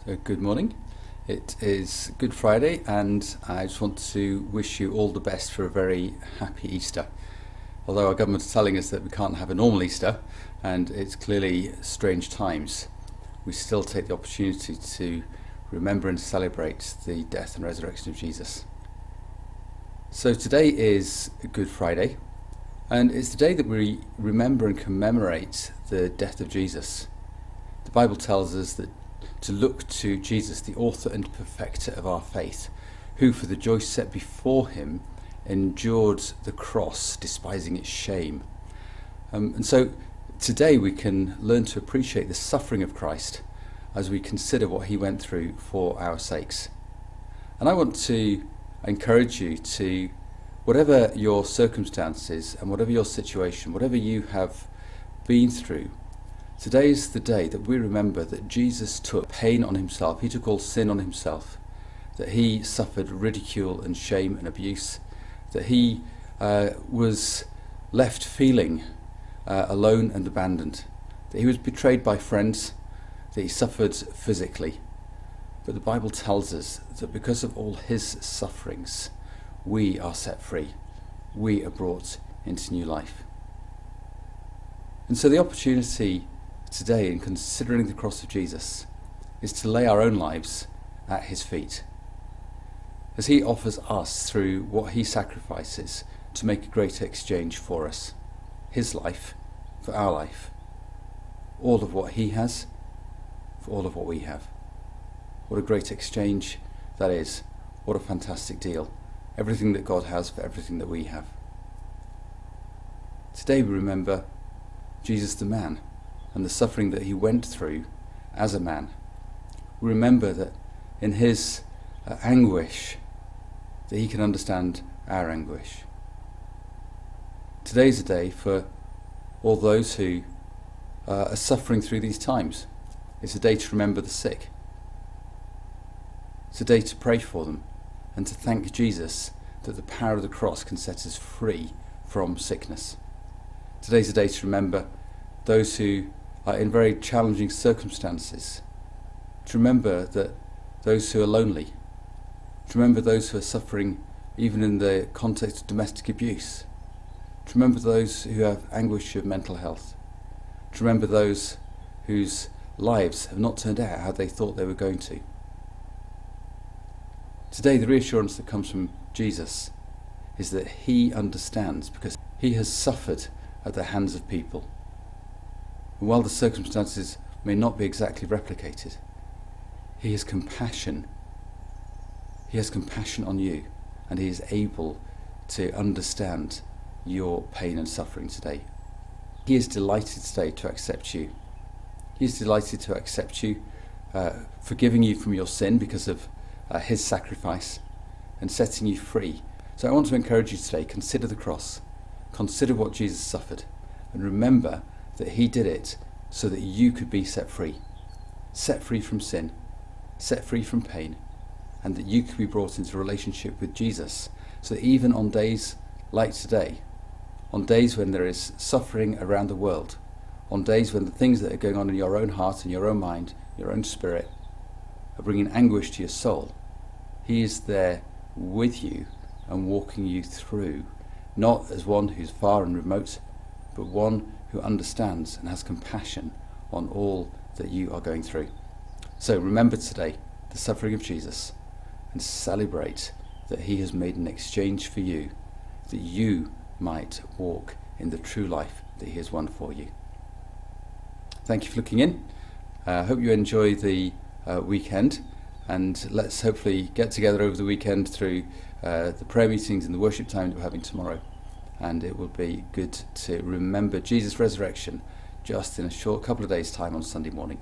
So good morning. It is Good Friday, and I just want to wish you all the best for a very happy Easter. Although our government is telling us that we can't have a normal Easter, and it's clearly strange times, we still take the opportunity to remember and celebrate the death and resurrection of Jesus. So today is Good Friday, and it's the day that we remember and commemorate the death of Jesus. The Bible tells us that to look to Jesus, the author and perfecter of our faith, who for the joy set before him endured the cross, despising its shame. And so today we can learn to appreciate the suffering of Christ as we consider what he went through for our sakes. And I want to encourage you to, whatever your circumstances and whatever your situation, whatever you have been through, today is the day that we remember that Jesus took pain on himself. He took all sin on himself, that he suffered ridicule and shame and abuse, that he was left feeling alone and abandoned, that he was betrayed by friends, that he suffered physically. But the Bible tells us that because of all his sufferings, we are set free. We are brought into new life. And so the opportunity today in considering the cross of Jesus is to lay our own lives at his feet, as he offers us through what he sacrifices to make a greater exchange for us, his life for our life, all of what he has for all of what we have. What a great exchange that is. What a fantastic deal. Everything that God has for everything that we have. Today we remember Jesus the man and the suffering that he went through as a man. We remember that in his anguish, that he can understand our anguish. Today's a day for all those who are suffering through these times. It's a day to remember the sick. It's a day to pray for them and to thank Jesus that the power of the cross can set us free from sickness. Today's a day to remember those who are in very challenging circumstances, to remember that those who are lonely, to remember those who are suffering even in the context of domestic abuse, to remember those who have anguish of mental health, to remember those whose lives have not turned out how they thought they were going to. Today, the reassurance that comes from Jesus is that he understands because he has suffered at the hands of people. And while the circumstances may not be exactly replicated, he has compassion. He has compassion on you, and he is able to understand your pain and suffering today. He is delighted today to accept you. He is delighted to accept you, forgiving you from your sin because of his sacrifice and setting you free. So I want to encourage you today, consider the cross, consider what Jesus suffered, and remember that he did it so that you could be set free from sin, set free from pain, and that you could be brought into a relationship with Jesus, so that even on days like today, on days when there is suffering around the world, on days when the things that are going on in your own heart and your own mind, your own spirit, are bringing anguish to your soul, he is there with you and walking you through, not as one who's far and remote, but one who understands and has compassion on all that you are going through. So remember today the suffering of Jesus and celebrate that he has made an exchange for you, that you might walk in the true life that he has won for you. Thank you for looking in. I hope you enjoy the weekend, and let's hopefully get together over the weekend through the prayer meetings and the worship time that we're having tomorrow. And it will be good to remember Jesus' resurrection just in a short couple of days' time on Sunday morning.